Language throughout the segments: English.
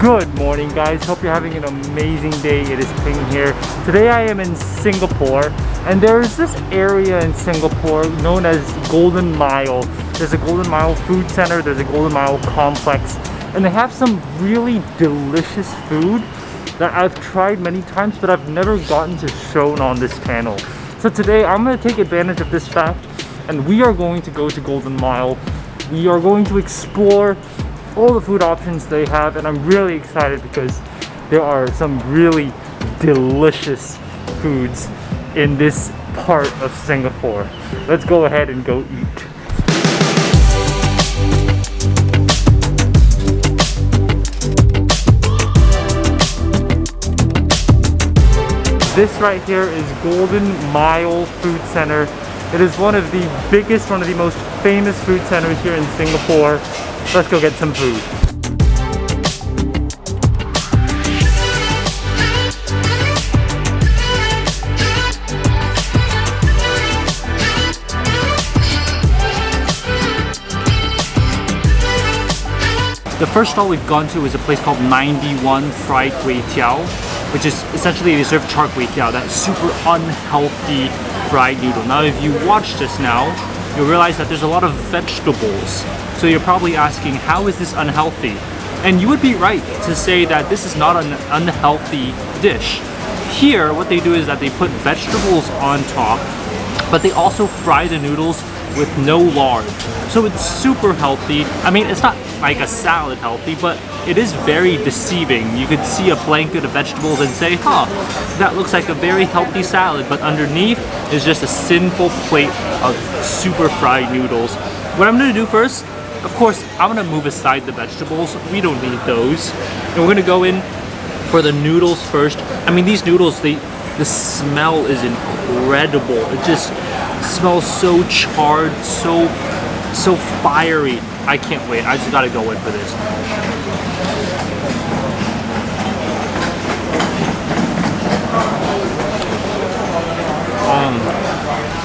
Good morning, guys. Hope you're having an amazing day. It is Ping here. Today I am in Singapore, and there's this area in Singapore known as Golden Mile. There's a Golden Mile food center, there's a Golden Mile complex, and they have some really delicious food that I've tried many times, but I've never gotten to shown on this channel. So today I'm going to take advantage of this fact, and we are going to go to Golden Mile. We are going to explore all the food options they have, and I'm really excited because there are some really delicious foods in this part of Singapore. Let's go ahead and go eat. This right here is Golden Mile Food Center. It is one of the biggest, one of the most famous food centers here in Singapore. Let's go get some food. The first stall we've gone to is a place called 91 Fried Kway Teow, which is essentially they serve charred kway teow, that super unhealthy fried noodle. Now if you watch this now, you'll realize that there's a lot of vegetables. So you're probably asking, how is this unhealthy? And you would be right to say that this is not an unhealthy dish. Here, what they do is that they put vegetables on top, but they also fry the noodles with no lard. So it's super healthy. I mean, it's not like a salad healthy, but it is very deceiving. You could see a blanket of vegetables and say, huh, that looks like a very healthy salad, but underneath is just a sinful plate of super fried noodles. What I'm gonna do first, of course, I'm gonna move aside the vegetables. We don't need those. And we're gonna go in for the noodles first. I mean, these noodles, the smell is incredible. It just smells so charred, so fiery. I can't wait. I just gotta go in for this.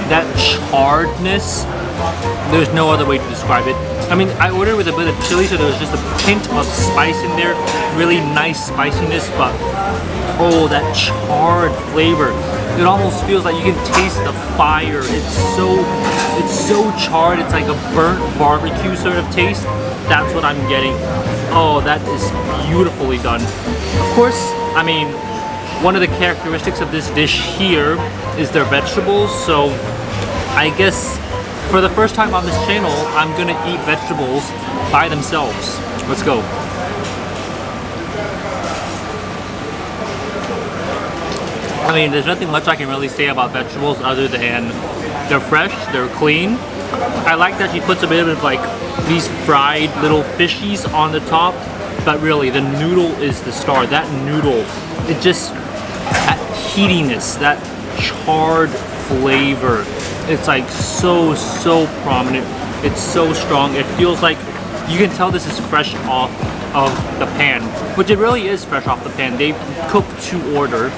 That charredness, there's no other way to describe it. I mean, I ordered with a bit of chili, so there was just a hint of spice in there. Really nice spiciness, but oh, that charred flavor. It almost feels like you can taste the fire. It's so charred. It's like a burnt barbecue sort of taste. That's what I'm getting. Oh, that is beautifully done. Of course, I mean, one of the characteristics of this dish here is their vegetables. So I guess for the first time on this channel, I'm gonna eat vegetables by themselves. Let's go. I mean, there's nothing much I can really say about vegetables other than they're fresh, they're clean. I like that she puts a bit of like these fried little fishies on the top, but really the noodle is the star. That noodle, it just, that heatiness, that charred flavor, it's like so prominent. It's so strong. It feels like you can tell this is fresh off of the pan, which it really is fresh off the pan. They cook to order.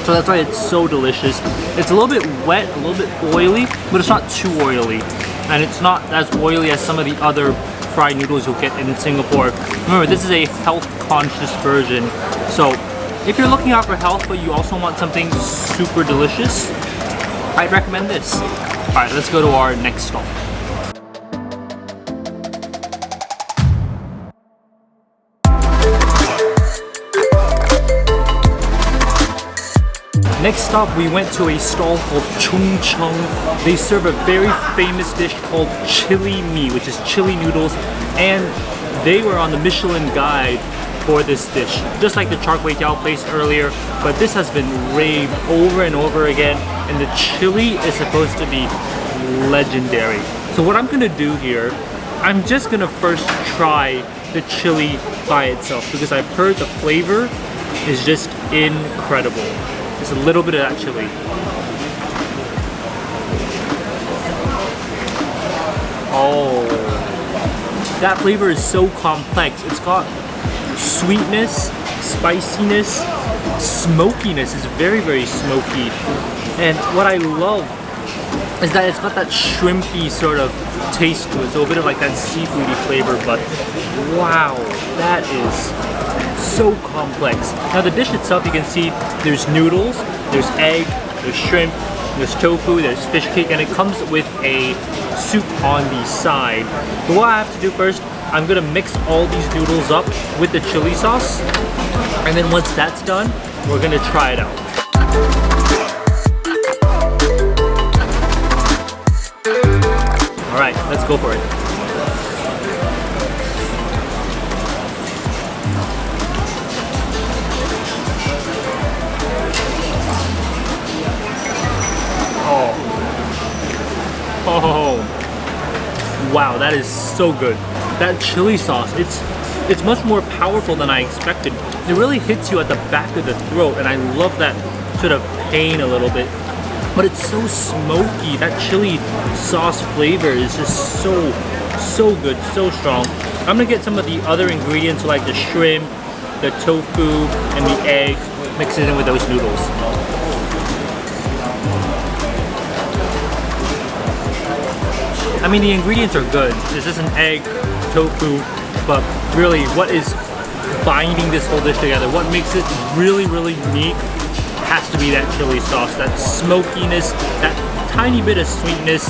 So that's why it's so delicious. It's a little bit wet, a little bit oily, but it's not too oily. And it's not as oily as some of the other fried noodles you'll get in Singapore. Remember, this is a health-conscious version. So if you're looking out for health, but you also want something super delicious, I'd recommend this. Alright, let's go to our next stall. Next stop, we went to a stall called Chung Chung. They serve a very famous dish called chili mi, which is chili noodles, and they were on the Michelin guide for this dish, just like the charred kway teow place earlier, but this has been raved over and over again, and the chili is supposed to be legendary. So what I'm gonna do here, I'm just gonna first try the chili by itself because I've heard the flavor is just incredible. Just a little bit of that chili. Oh, that flavor is so complex. It's got sweetness, spiciness, smokiness. It's very, very smoky. And what I love is that it's got that shrimpy sort of taste to it. So a bit of like that seafoody flavor, but wow, that is so complex. Now the dish itself, you can see there's noodles, there's egg, there's shrimp, there's tofu, there's fish cake, and it comes with a soup on the side. But what I have to do first, I'm gonna mix all these noodles up with the chili sauce, and then once that's done, we're gonna try it out. All right, let's go for it. Oh, wow, that is so good. That chili sauce, it's much more powerful than I expected. It really hits you at the back of the throat, and I love that sort of pain a little bit. But it's so smoky. That chili sauce flavor is just so good, so strong. I'm gonna get some of the other ingredients like the shrimp, the tofu, and the egg, mix it in with those noodles. I mean, the ingredients are good. It's just an egg, tofu, but really what is binding this whole dish together, what makes it really, really unique has to be that chili sauce, that smokiness, that tiny bit of sweetness.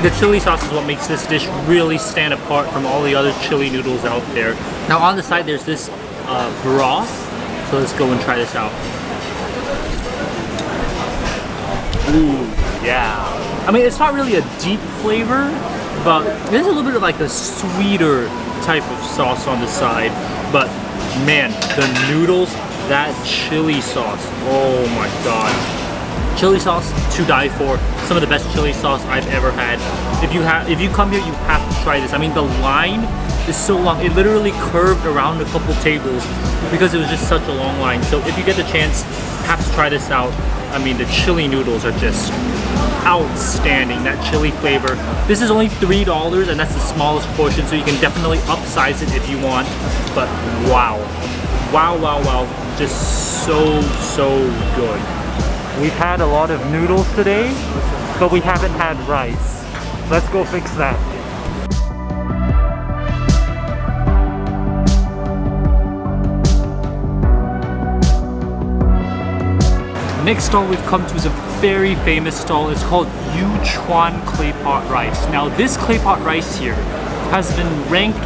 The chili sauce is what makes this dish really stand apart from all the other chili noodles out there. Now on the side, there's this broth. So let's go and try this out. Ooh, yeah. I mean, it's not really a deep flavor, but there's a little bit of like a sweeter type of sauce on the side. But man, the noodles, that chili sauce, oh my god. Chili sauce to die for. Some of the best chili sauce I've ever had. If you come here, you have to try this. I mean, the line is so long. It literally curved around a couple tables because it was just such a long line. So if you get the chance, have to try this out. I mean, the chili noodles are just outstanding. That chili flavor. This is only $3 and that's the smallest portion, so you can definitely upsize it if you want. But wow. Wow, wow, wow. Just so good. We've had a lot of noodles today, but we haven't had rice. Let's go fix that. Next stall we've come to is a very famous stall. It's called Yuchuan Claypot Rice. Now this claypot rice here has been ranked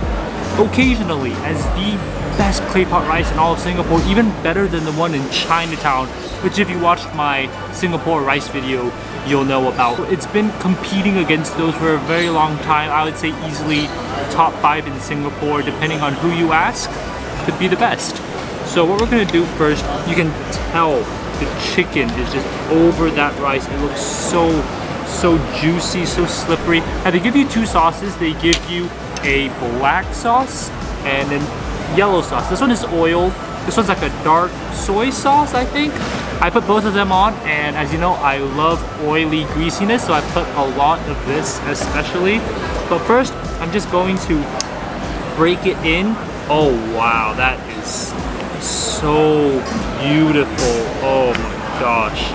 occasionally as the best claypot rice in all of Singapore, even better than the one in Chinatown, which if you watched my Singapore rice video, you'll know about. It's been competing against those for a very long time. I would say easily top 5 in Singapore, depending on who you ask, could be the best. So what we're gonna do first, you can tell the chicken is just over that rice. It looks so juicy, so slippery. And they give you 2 sauces. They give you a black sauce and then yellow sauce. This one is oil. This one's like a dark soy sauce, I think. I put both of them on, and as you know, I love oily greasiness, so I put a lot of this especially. But first, I'm just going to break it in. Oh wow, that is so beautiful. Oh my gosh.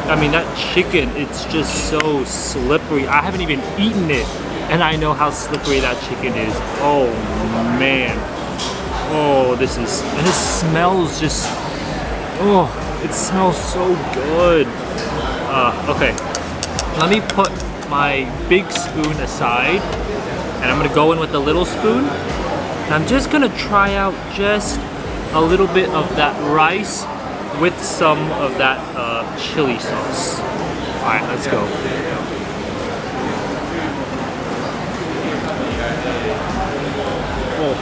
I mean, that chicken, it's just so slippery. I haven't even eaten it, and I know how slippery that chicken is. Oh man. Oh, this is, and it smells just, oh, it smells so good. Okay, Let me put my big spoon aside and I'm gonna go in with the little spoon. And I'm just gonna try out just a little bit of that rice with some of that chili sauce. All right, let's go. Oh.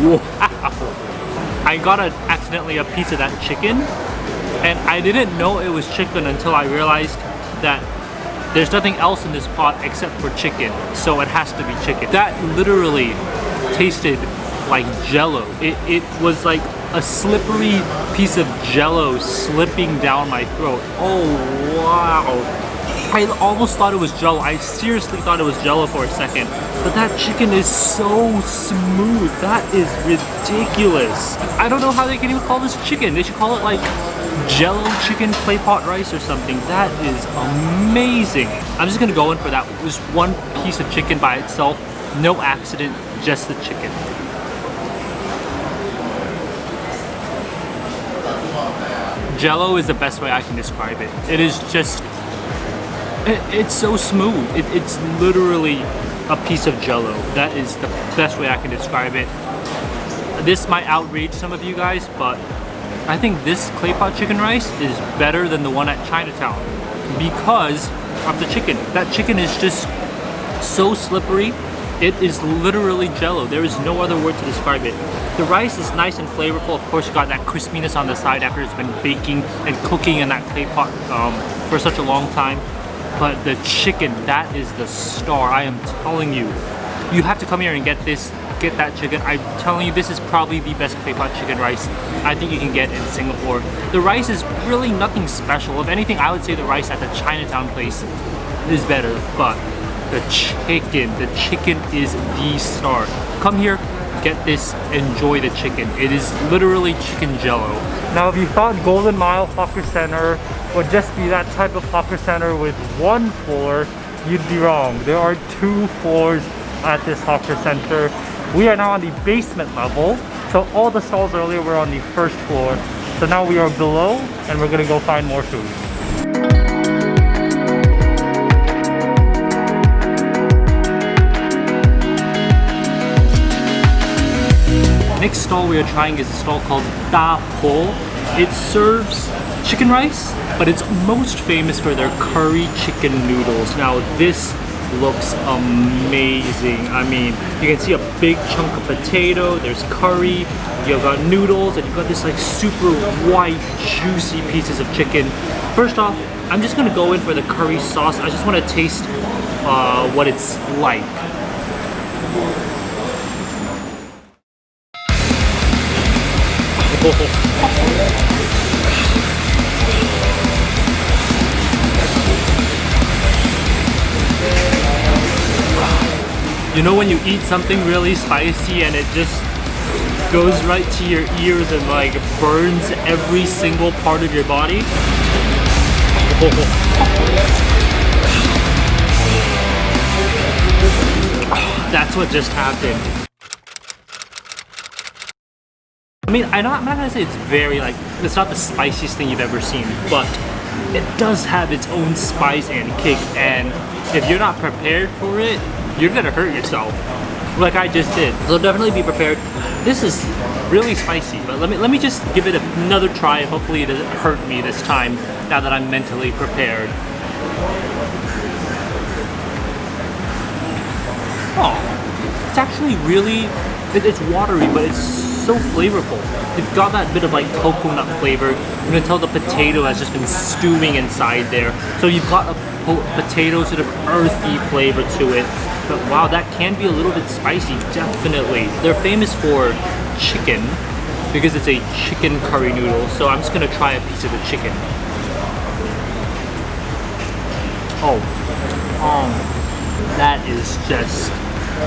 Wow. I got accidentally a piece of that chicken, and I didn't know it was chicken until I realized that there's nothing else in this pot except for chicken, so it has to be chicken. That literally tasted like jello. It was like a slippery piece of jello slipping down my throat. Oh wow. I almost thought it was jello. I seriously thought it was jello for a second. But that chicken is so smooth. That is ridiculous. I don't know how they can even call this chicken. They should call it like jello chicken clay pot rice or something. That is amazing. I'm just gonna go in for that. Just one piece of chicken by itself. No accident, just the chicken. Jello is the best way I can describe it. It is just, it's so smooth. It's literally a piece of jello. That is the best way I can describe it. This might outrage some of you guys, but I think this clay pot chicken rice is better than the one at Chinatown because of the chicken. That chicken is just so slippery. It is literally jello. There is no other word to describe it. The rice is nice and flavorful. Of course, you got that crispiness on the side after it's been baking and cooking in that clay pot for such a long time. But the chicken, that is the star. I am telling you, you have to come here and get that chicken. I'm telling you, this is probably the best clay pot chicken rice I think you can get in Singapore. The rice is really nothing special. If anything, I would say the rice at the Chinatown place is better, but the chicken is the star. Come here, get this, enjoy the chicken. It is literally chicken jello. Now, if you thought Golden Mile Hawker Center would just be that type of hawker center with one floor, you'd be wrong. There are 2 floors at this hawker center. We are now on the basement level. So all the stalls earlier were on the 1st floor. So now we are below and we're gonna go find more food. Next stall we are trying is a stall called Da Po. It serves chicken rice, but it's most famous for their curry chicken noodles. Now this looks amazing. I mean, you can see a big chunk of potato, there's curry, you've got noodles, and you've got this like super white, juicy pieces of chicken. First off, I'm just gonna go in for the curry sauce. I just wanna taste what it's like. You know when you eat something really spicy and it just goes right to your ears and like burns every single part of your body? That's what just happened. I mean, I'm not gonna say it's very like, it's not the spiciest thing you've ever seen, but it does have its own spice and kick, and if you're not prepared for it, you're gonna hurt yourself, like I just did. So definitely be prepared. This is really spicy, but let me just give it another try, and hopefully it doesn't hurt me this time, now that I'm mentally prepared. Oh, it's actually really, it's watery, but it's so flavorful. You've got that bit of like coconut flavor. You can tell the potato has just been stewing inside there. So you've got a potato sort of earthy flavor to it. But wow, that can be a little bit spicy, definitely. They're famous for chicken because it's a chicken curry noodle. So I'm just gonna try a piece of the chicken. Oh, that is just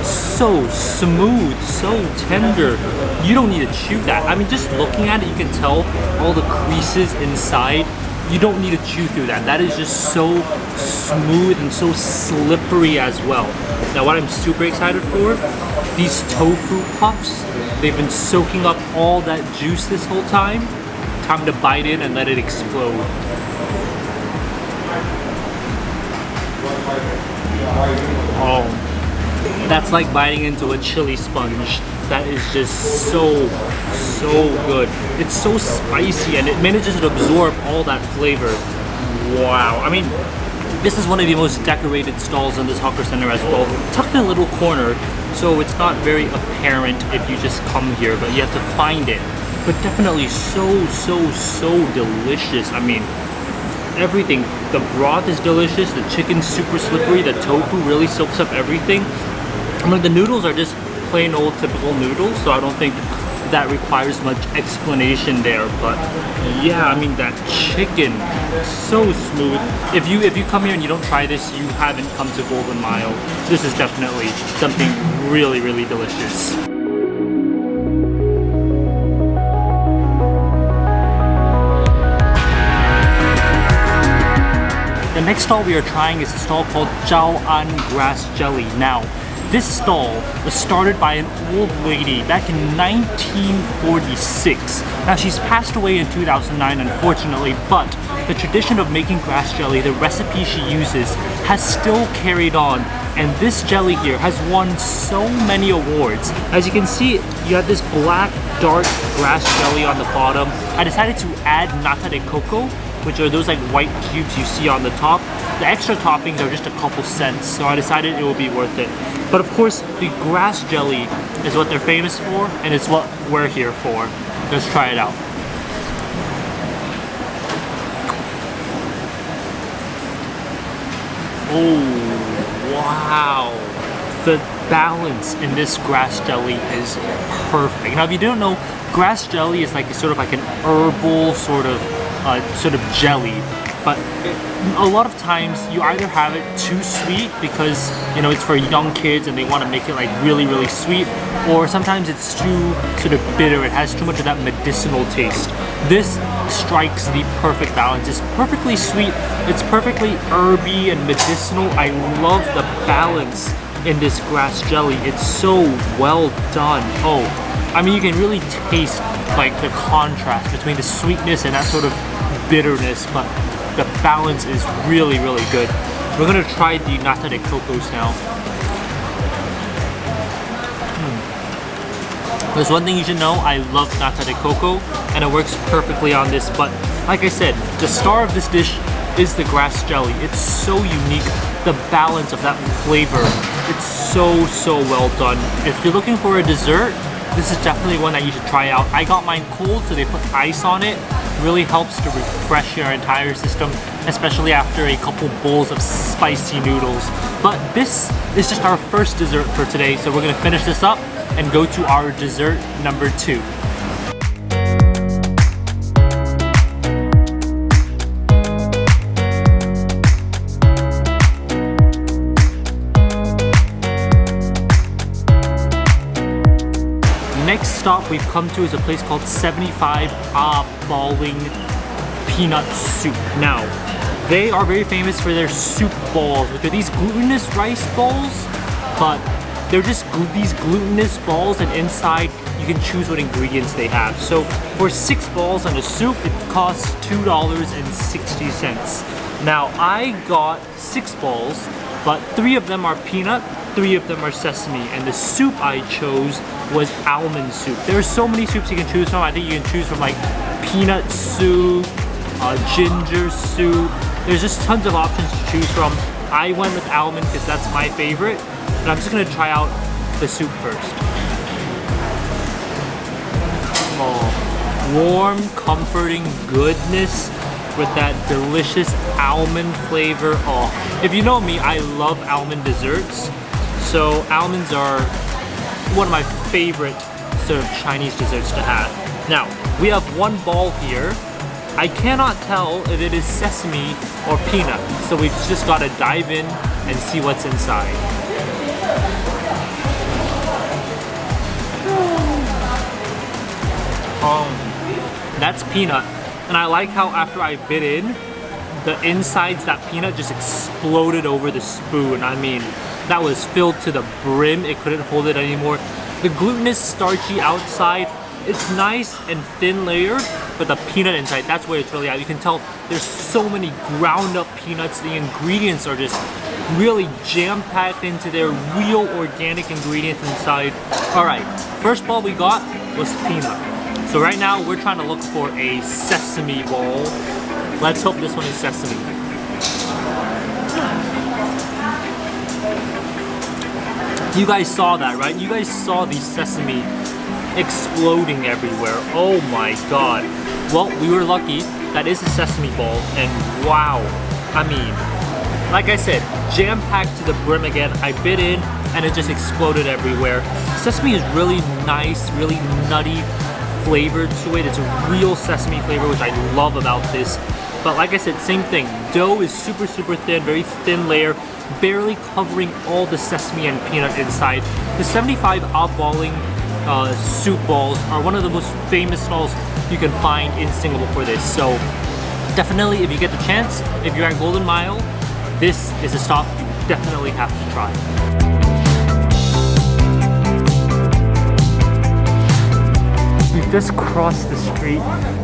so smooth, so tender. You don't need to chew that. I mean, just looking at it, you can tell all the creases inside. You don't need to chew through that. That is just so smooth and so slippery as well. Now, what I'm super excited for, these tofu puffs, they've been soaking up all that juice this whole time. Time to bite in and let it explode. Oh, that's like biting into a chili sponge. That is just so good. It's so spicy and it manages to absorb all that flavor. Wow. I mean, this is one of the most decorated stalls in this hawker center as well. Tucked in a little corner, so it's not very apparent if you just come here, but you have to find it. But definitely so delicious. I mean, everything. The broth is delicious, the chicken's super slippery, the tofu really soaks up everything. I mean, the noodles are just plain old typical noodles, so I don't think that requires much explanation there. But yeah, I mean, that chicken, so smooth. If you come here and you don't try this, you haven't come to Golden Mile. This is definitely something really delicious. The next stall we are trying is a stall called Zhao An Grass Jelly. Now, this stall was started by an old lady back in 1946. Now, she's passed away in 2009, unfortunately, but the tradition of making grass jelly, the recipe she uses, has still carried on. And this jelly here has won so many awards. As you can see, you have this black, dark grass jelly on the bottom. I decided to add nata de coco, which are those like white cubes you see on the top. The extra toppings are just a couple cents, so I decided it would be worth it. But of course, the grass jelly is what they're famous for, and it's what we're here for. Let's try it out. Oh, wow. The balance in this grass jelly is perfect. Now, if you don't know, grass jelly is like sort of like an herbal sort of jelly, but a lot of times you either have it too sweet because, you know, it's for young kids and they want to make it like really sweet, or sometimes it's too sort of bitter. It has too much of that medicinal taste. This strikes the perfect balance. It's perfectly sweet, it's perfectly herby and medicinal. I love the balance in this grass jelly. It's so well done. Oh, I mean, you can really taste like the contrast between the sweetness and that sort of bitterness, but the balance is really good. We're gonna try the nata de cocos now. There's one thing you should know, I love nata de coco and it works perfectly on this, but like I said, the star of this dish is the grass jelly. It's so unique, the balance of that flavor. It's so well done. If you're looking for a dessert, this is definitely one that you should try out. I got mine cold, so they put ice on it. Really helps to refresh your entire system, especially after a couple bowls of spicy noodles. But this is just our first dessert for today, so we're gonna finish this up and go to our dessert number 2. Next stop we've come to is a place called 75 Balling Peanut Soup. Now, they are very famous for their soup balls, which are these glutinous rice balls, but they're just these glutinous balls, and inside you can choose what ingredients they have. So for 6 balls and a soup, it costs $2.60. Now, I got 6 balls, but 3 of them are peanut, 3 of them are sesame, and the soup I chose was almond soup. There are so many soups you can choose from. I think you can choose from like peanut soup, ginger soup. There's just tons of options to choose from. I went with almond because that's my favorite, and I'm just gonna try out the soup first. Oh, warm, comforting goodness with that delicious almond flavor. Oh, if you know me, I love almond desserts. So almonds are one of my favorite sort of Chinese desserts to have. Now, we have 1 ball here. I cannot tell if it is sesame or peanut, so we've just got to dive in and see what's inside. That's peanut, and I like how after I bit in, the insides, that peanut just exploded over the spoon. I mean, that was filled to the brim. It couldn't hold it anymore. The glutinous, starchy outside It's nice and thin layered, but the peanut inside, that's where it's really at. You can tell there's so many ground up peanuts. The ingredients are just really jam-packed into their real organic ingredients inside. All right, first ball we got was peanut. So right now we're trying to look for a sesame ball. Let's hope this one is sesame. You guys saw that, right? You guys saw the sesame exploding everywhere. Oh my god. Well, we were lucky. That is a sesame ball, and wow. I mean, like I said, jam-packed to the brim again. I bit in and it just exploded everywhere. Sesame is really nice, really nutty flavor to it. It's a real sesame flavor, which I love about this. But like I said, same thing. Dough is super thin, very thin layer, barely covering all the sesame and peanut inside. The 75 oddballing soup balls are one of the most famous stalls you can find in Singapore for this. So definitely, if you get the chance, if you're at Golden Mile, this is a stop you definitely have to try. We've just crossed the street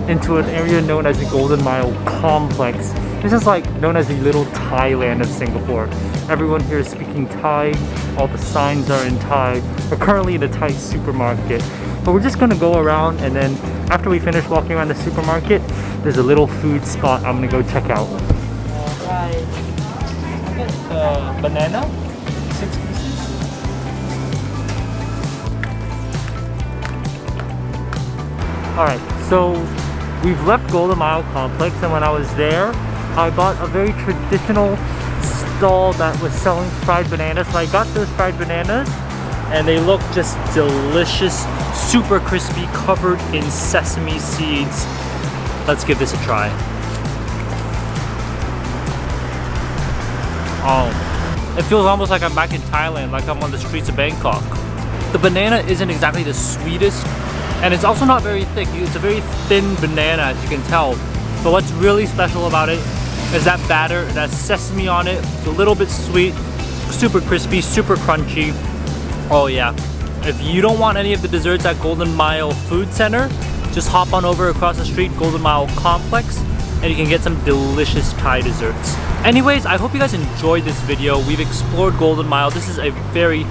into an area known as the Golden Mile Complex. This is like known as the little Thailand of Singapore. Everyone here is speaking Thai, all the signs are in Thai. We're currently in a Thai supermarket, but we're just gonna go around, and then after we finish walking around the supermarket, there's a little food spot I'm gonna go check out. Alright, I get banana, 6 pieces. Alright, so we've left Golden Mile Complex, and when I was there, I bought a very traditional stall that was selling fried bananas. So I got those fried bananas, and they look just delicious, super crispy, covered in sesame seeds. Let's give this a try. Oh, it feels almost like I'm back in Thailand, like I'm on the streets of Bangkok. The banana isn't exactly the sweetest, and it's also not very thick. It's a very thin banana, as you can tell. But what's really special about it is that batter, that sesame on it. It's a little bit sweet, super crispy, super crunchy. Oh yeah. If you don't want any of the desserts at Golden Mile Food Center, just hop on over across the street, Golden Mile Complex, and you can get some delicious Thai desserts. Anyways, I hope you guys enjoyed this video. We've explored Golden Mile. This is a very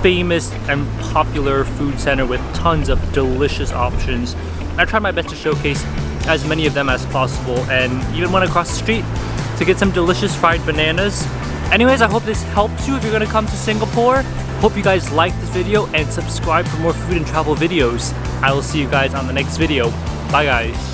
famous and popular food center with tons of delicious options. I tried my best to showcase as many of them as possible, and even went across the street to get some delicious fried bananas. Anyways, I hope this helps you if you're gonna come to Singapore. Hope you guys liked this video and subscribe for more food and travel videos. I will see you guys on the next video. Bye guys.